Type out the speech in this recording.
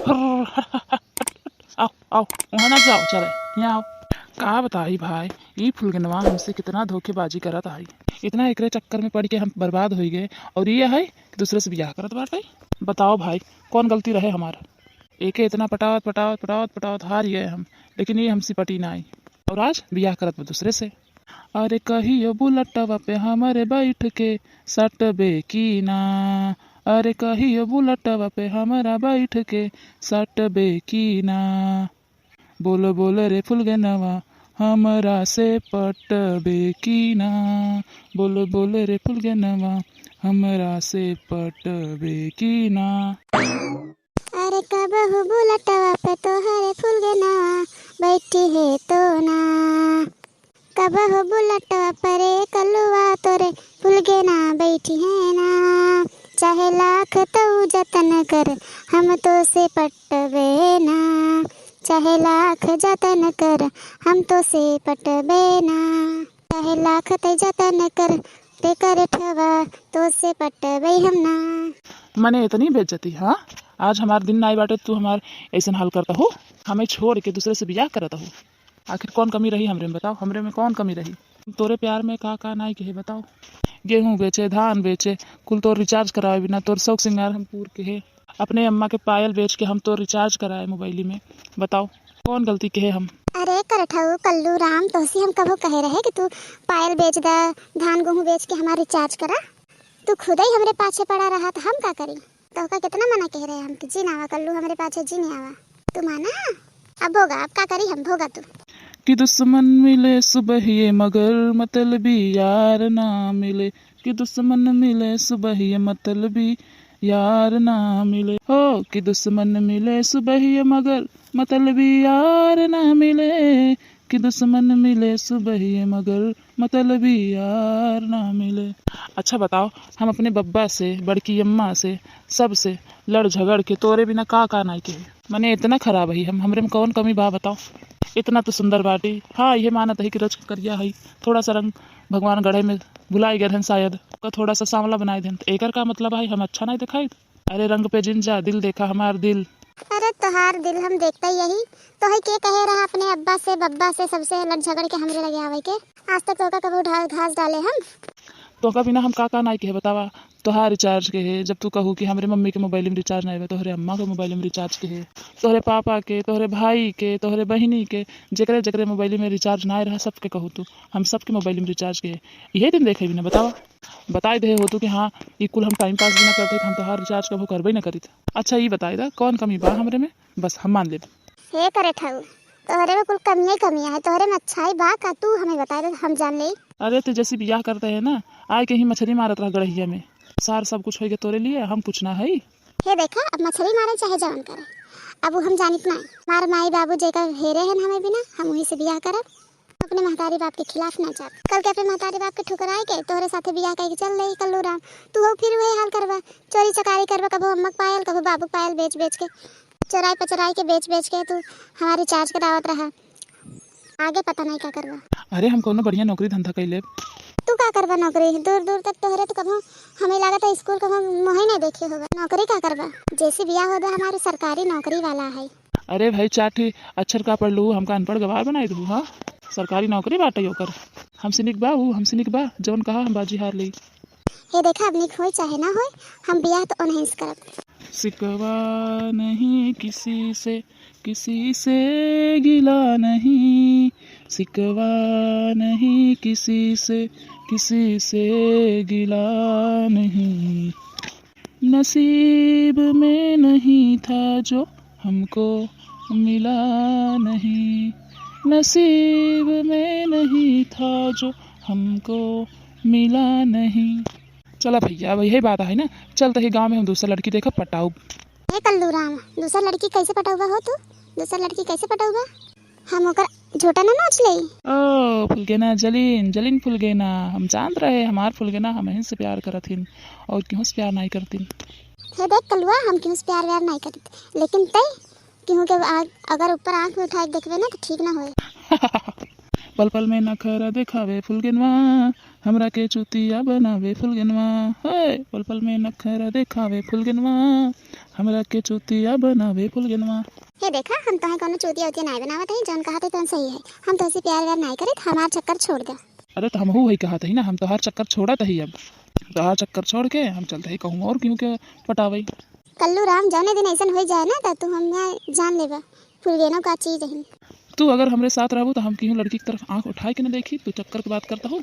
आओ आओ, वहाँ ना जाओ, चले यहाँ आओ। का बताई भाई, ई फुलगनवा हमसे कितना धोखेबाजी करत आई। इतना एकरे चक्कर में पड़ के हम बर्बाद हो गए, और ये है कि दूसरे से ब्याह करत बाटे। बताओ भाई, कौन गलती रहे हमारा? एके इतना पटावत पटावत पटावत पटावत हार गए हम, लेकिन ये हमसे पटी ना आई, और आज ब्याह करत बा दूसरे से। अरे कहियो बुलटवा पे हमारे बैठ के सटबे की ना, अरे कहियो बुलटवा पे हमारा बैठ के सटबे की ना। बोलो बोलो रे फुलगनवा हमरा से पटबे की ना, बोलो बोलो रे फुलगनवा हमरा से पटबे की ना। अरे कबहू बुलटवा पे तोहरे फुलगनवा बैठी है तो ना, कबहू बुलटवा परे कलुआ तोरे फुलगना बैठी है ना। चाहे लाख तऊ जतन कर हम तो से पटबे ना, चाहे लाख जतन कर हम तो से पटबे ना, चाहे लाख ते जतन कर ते करे ठवा तो से पटबे हम ना। मने इतनी बेइज्जती, हाँ? आज हमार दिन नाई बाटे, तू हमार ऐसा हाल करता हो, हमें छोड़ के दूसरे से ब्याह करता हो। आखिर कौन कमी रही हमरे में? बताओ, हमरे में कौन कमी रही? तोरे प्यार में का नाई कहे बताओ। गेहूं बेचे, धान बेचे, कुल तोर रिचार्ज कराए बिना तोर शौक श्रृंगार हम पूर के है। अपने अम्मा के पायल बेच के हम तो रिचार्ज कराए मोबाइल में। बताओ कौन गलती कहे हम? अरे करठऊ कल्लू राम, तोसी हम कबो कहे रहे कि तू पायल बेच दा, धान गेहूं बेच के हमारा रिचार्ज करा। तू खुद ही हमरे पाछे पड़ा रहा तो हम का करी? तो का कितना मना कह रहे हम कि जी ना आवा कल्लू, हमरे पाछे जी नहीं आवा। तू माना? अब भोगा, अब का करी हम? भोगा तू। कि दुश्मन मिले सुबह ये मगर मतलबी यार ना मिले, कि दुश्मन मिले सुबह ये मतलबी यार ना मिले हो, कि दुश्मन मिले सुबह ये मगर मतलबी यार ना मिले, कि दुश्मन मिले सुबह ये मगर मतलबी यार ना मिले। अच्छा बताओ, हम अपने बब्बा से, बड़की अम्मा से, सब से लड़ झगड़ के तोरे बिना का नहीं के मने इतना खराब है हम? हमरे में कौन कमी बा बताओ? इतना तो सुंदर बाटी। हाँ ये मानत है कि रच करिया है, थोड़ा सा रंग भगवान गढ़े में भुलाई गए हैं शायद, का थोड़ा सा सांवला बनाए दें, तो एकर का मतलब है हम अच्छा नहीं दिखाई? अरे रंग पे जिंजा दिल देखा हमार दिल। अरे तोहार दिल हम देखता यही तो है के कहे रहा अपने अब्बा से बब्बा से सबसे लड़ झगड़ के हमरे लगे आवे के। आज तक तो का कबू घास डाले हम? तो का बिना हम का नहीं कहे बतावा? तोहार रिचार्ज के है, जब तू कहू कि हमारे मम्मी के मोबाइल में रिचार्ज नहीं है, तोहरे अम्मा के मोबाइल में रिचार्ज के है, तोहरे पापा के, तोहरे भाई के, तोहरे बहनी के, जकरे जकरे मोबाइल में रिचार्ज नहीं रहा सबके कहू तू हम सबके मोबाइल में रिचार्ज के है। यही दिन देखे भी ना बतावा? बताए दे हो तू कि हाँ ये कुल हम टाइम पास भी ना करते, हम तोहार रिचार्ज कभू करबे ना करी। अच्छा ये बताए दा कौन कमी बा हमरे में? बस हम मान ले। हे करे ठऊ, तोहरे में कुल कमियां है, तोहरे में अच्छाई बा का? तू हमें बता दे हम जान ले। अरे तो जैसे ब्याह करते हैं ना, आए के ही मछली मारत रहा गड़हिया में, सार सब कुछ होएगा तोरे लिए, हम कुछ ना है। हे देखा, अब मछली मारे चाहे जवन करे, अब वो हम जानित ना मार माई बाबू जेकर हेरे हैं हमें बिना, हम वही से ब्याह करब। अपने महतारी बाप के खिलाफ ना जा। कल के अपने महतारी बाप के ठुकराए के तोहरे साथे ब्याह करके चल रही कल्लू राम, तू हो फिर वही हाल करवा, चोरी चकारी करवा, कबो अम्मा पायल कबो बाबू पायल बेच बेच के, चोराई पचराई के बेच बेच के तू हमारी रिचार्ज करावत रहा। आगे पता नहीं क्या करवा। अरे हम कोनो बढ़िया नौकरी धंधा कैले। तू का करवा नौकरी? दूर दूर तक तोहरे तो कबो हमें लागत है स्कूल कबो मोहे नहीं देखे होगा। नौकरी का करवा? जैसे ब्याह होगा हमारे सरकारी नौकरी वाला है। अरे भाई चाठी अक्षर का पढ़ लू, हमका अनपढ़ गवार बनाई दू? हाँ सरकारी नौकरी बाटे ओकर, हमसे निक बा वो, हमसे निक बा जवन कहा हम बाजी हार ली। हे देखा, अब निक होए चाहे ना होए, हम ब्याह तो नहीं करब। सिकवा नहीं किसी से गिला नहीं, सिकवा नहीं किसी से गिला नहीं, नसीब में नहीं था जो हमको मिला नहीं, नसीब में नहीं था जो हमको मिला नहीं। चला भैया अब यही बात है ना, चलते ही गांव में हम दूसरा लड़की देखा पटाऊ। हे कल्लू राम, दूसरा लड़की कैसे पटाऊगा हो तू? दूसरा लड़की कैसे पटाऊगा? हम ओकर झोटा ना नाच ले। ओ फुलगेना जलीन फुलगेना, हम जान रहे हमार फुलगेना हम से प्यार करथिन और क्यों से प्यार नहीं करथिन। हे देख कलुआ, हम क्यों से प्यार व्यार नहीं करत, लेकिन तय क्यों के अगर ऊपर आंख में उठाए देखबे ना तो ठीक ना होए। पल पल में नखरा दिखावे फुलगेनवा, हमरा के चुतिया बनावे फुलगनवा, है पल पल में नखरा देखावे फुलगनवा, हमरा के चुतिया बनावे फुलगनवा। हे देखा, हम तो कोनो चूतिया उतिया नहीं बनावत है, जौन कहते तौन सही है। हम तो ऐसे प्यार व्यार नहीं करत, हमार चक्कर छोड़ दे। अरे तो हमहू वही कहा ही ना, हम तो हर चक्कर छोड़त ही। अब तो हर चक्कर छोड़ के हम चलते ही कहूँ और क्यों के पटावई। कल्लू राम जौने दिन ऐसा हो जाए ना, तो हम यहाँ जान लेबा फुलगेनो का चीज है। तू अगर हमरे साथ रहबू तो हम क्यों लड़की की तरफ आंख उठाए के न देखी। तू चक्कर की बात करता हो।